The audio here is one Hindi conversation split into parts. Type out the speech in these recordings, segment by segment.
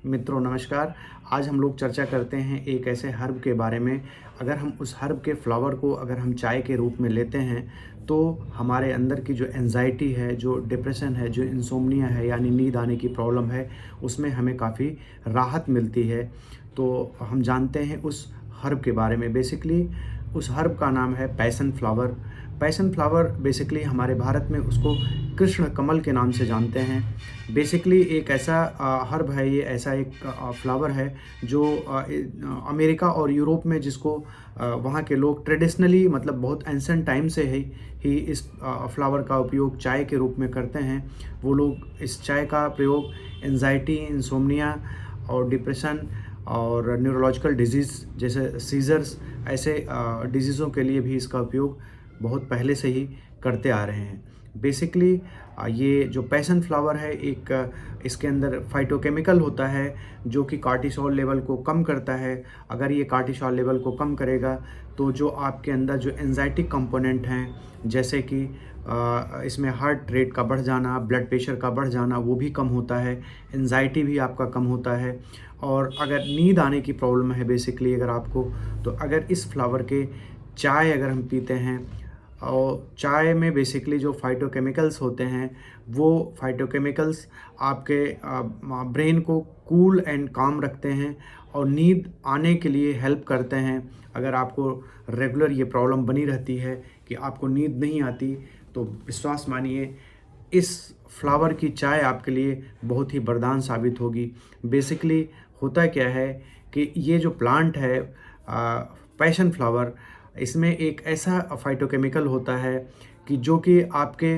मित्रों नमस्कार। आज हम लोग चर्चा करते हैं एक ऐसे हर्ब के बारे में। अगर हम उस हर्ब के फ्लावर को अगर हम चाय के रूप में लेते हैं तो हमारे अंदर की जो एंजाइटी है, जो डिप्रेशन है, जो इंसोम्निया है यानी नींद आने की प्रॉब्लम है, उसमें हमें काफ़ी राहत मिलती है। तो हम जानते हैं उस हर्ब के बारे में। बेसिकली उस हर्ब का नाम है passion flower. Passion flower basically हमारे भारत में उसको कृष्ण कमल के नाम से जानते हैं। बेसिकली एक ऐसा हर्ब है, ये ऐसा एक फ्लावर है जो अमेरिका और यूरोप में जिसको वहाँ के लोग ट्रेडिशनली मतलब बहुत एंशिएंट टाइम से ही इस फ्लावर का उपयोग चाय के रूप में करते हैं। वो लोग इस चाय का प्रयोग एंजाइटी, इंसोम्निया और डिप्रेशन और न्यूरोलॉजिकल डिजीज़ जैसे सीजर्स ऐसे डिजीज़ों के लिए भी इसका उपयोग बहुत पहले से ही करते आ रहे हैं। बेसिकली ये जो पैशन फ्लावर है इसके अंदर फाइटोकेमिकल होता है जो कि कार्टिसोल लेवल को कम करता है। अगर ये कार्टिसोल लेवल को कम करेगा तो जो आपके अंदर जो एंजाइटी कंपोनेंट हैं जैसे कि इसमें हार्ट रेट का बढ़ जाना, ब्लड प्रेशर का बढ़ जाना, वो भी कम होता है। एंजाइटी भी आपका कम होता है। और अगर नींद आने की प्रॉब्लम है बेसिकली अगर आपको, तो अगर इस फ्लावर के चाय अगर हम पीते हैं और चाय में बेसिकली जो फाइटोकेमिकल्स होते हैं वो फाइटोकेमिकल्स आपके ब्रेन को कूल एंड काम रखते हैं और नींद आने के लिए हेल्प करते हैं। अगर आपको रेगुलर ये प्रॉब्लम बनी रहती है कि आपको नींद नहीं आती तो विश्वास मानिए इस फ्लावर की चाय आपके लिए बहुत ही वरदान साबित होगी। बेसिकली होता क्या है कि ये जो प्लांट है पैशन फ्लावर, इसमें एक ऐसा फाइटोकेमिकल होता है कि जो कि आपके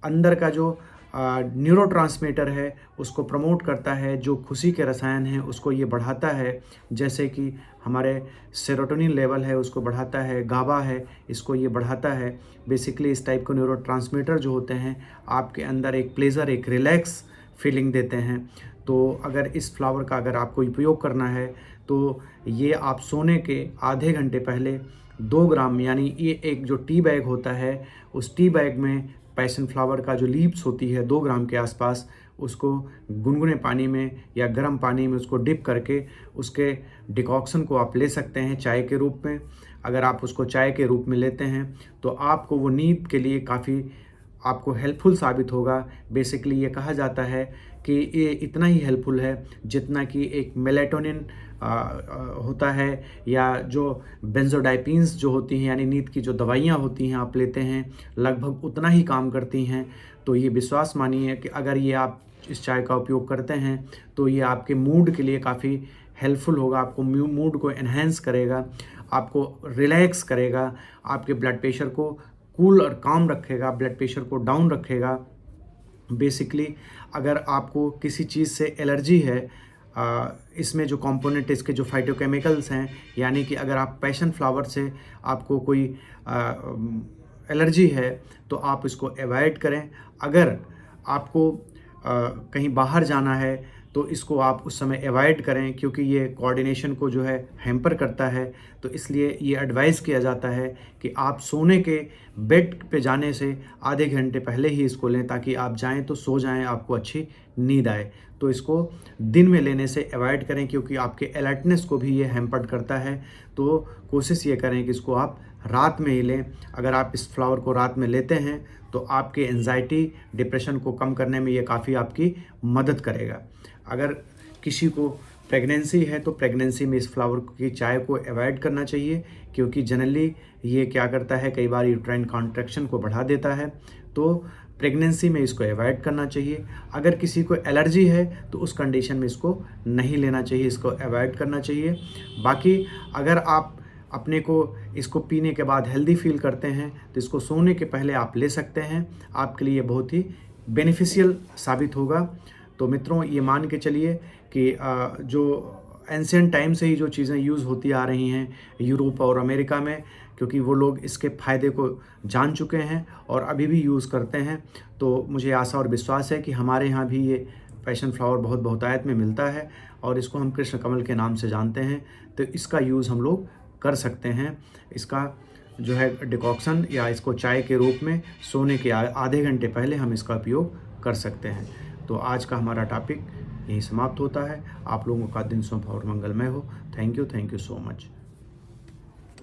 अंदर का जो न्यूरोट्रांसमीटर है उसको प्रमोट करता है, जो खुशी के रसायन हैं उसको ये बढ़ाता है। जैसे कि हमारे सेरोटोनिन लेवल है उसको बढ़ाता है, गाबा है इसको ये बढ़ाता है। बेसिकली इस टाइप के न्यूरोट्रांसमीटर जो होते हैं आपके अंदर एक प्लेज़र, एक रिलैक्स फीलिंग देते हैं। तो अगर इस फ्लावर का अगर आपको उपयोग करना है तो ये आप सोने के आधे घंटे पहले 2 ग्राम यानी ये एक जो टी बैग होता है उस टी बैग में पैशन फ्लावर का जो लीव्स होती है 2 ग्राम के आसपास, उसको गुनगुने पानी में या गर्म पानी में उसको डिप करके उसके डिकॉक्शन को आप ले सकते हैं चाय के रूप में। अगर आप उसको चाय के रूप में लेते हैं तो आपको वो नींद के लिए काफ़ी आपको हेल्पफुल साबित होगा। बेसिकली ये कहा जाता है कि ये इतना ही हेल्पफुल है जितना कि एक मेलेटोनिन होता है या जो बेंजोडाइपिन्स जो होती हैं यानी नींद की जो दवाइयाँ होती हैं आप लेते हैं, लगभग उतना ही काम करती हैं। तो ये विश्वास मानिए कि अगर ये आप इस चाय का उपयोग करते हैं तो ये आपके मूड के लिए काफ़ी हेल्पफुल होगा। आपको मूड को एनहेंस करेगा, आपको रिलैक्स करेगा, आपके ब्लड प्रेशर को कूल और काम रखेगा, ब्लड प्रेशर को डाउन रखेगा। बेसिकली अगर आपको किसी चीज़ से एलर्जी है, इसमें जो कंपोनेंट इसके जो फाइटोकेमिकल्स हैं यानी कि अगर आप पैशन फ्लावर से आपको कोई एलर्जी है तो आप इसको अवॉइड करें। अगर आपको कहीं बाहर जाना है तो इसको आप उस समय अवॉइड करें क्योंकि ये कोऑर्डिनेशन को जो है हैम्पर करता है। तो इसलिए ये एडवाइस किया जाता है कि आप सोने के बेड पे जाने से आधे घंटे पहले ही इसको लें ताकि आप जाएं तो सो जाएं, आपको अच्छी नींद आए। तो इसको दिन में लेने से अवॉइड करें क्योंकि आपके अलर्टनेस को भी ये हैम्पर्ड करता है। तो कोशिश ये करें कि इसको आप रात में ही लें। अगर आप इस फ्लावर को रात में लेते हैं तो आपके एंजाइटी, डिप्रेशन को कम करने में ये काफ़ी आपकी मदद करेगा। अगर किसी को प्रेगनेंसी है तो प्रेगनेंसी में इस फ्लावर की चाय को अवॉइड करना चाहिए क्योंकि जनरली ये क्या करता है, कई बार यूट्राइन कॉन्ट्रैक्शन को बढ़ा देता है। तो प्रेगनेंसी में इसको अवॉइड करना चाहिए। अगर किसी को एलर्जी है तो उस कंडीशन में इसको नहीं लेना चाहिए, इसको अवॉइड करना चाहिए। बाकी अगर आप अपने को इसको पीने के बाद हेल्दी फील करते हैं तो इसको सोने के पहले आप ले सकते हैं, आपके लिए बहुत ही बेनिफिशियल साबित होगा। तो मित्रों ये मान के चलिए कि जो एंशिएंट टाइम से ही जो चीज़ें यूज़ होती आ रही हैं यूरोप और अमेरिका में, क्योंकि वो लोग इसके फ़ायदे को जान चुके हैं और अभी भी यूज़ करते हैं। तो मुझे आशा और विश्वास है कि हमारे यहाँ भी ये पैशन फ्लावर बहुत बहुतायत में मिलता है और इसको हम कृष्ण कमल के नाम से जानते हैं। तो इसका यूज़ हम लोग कर सकते हैं। इसका जो है डिकॉक्शन या इसको चाय के रूप में सोने के आधे घंटे पहले हम इसका उपयोग कर सकते हैं। तो आज का हमारा टॉपिक यहीं समाप्त होता है। आप लोगों का दिन शुभ और मंगलमय हो। Thank you so much.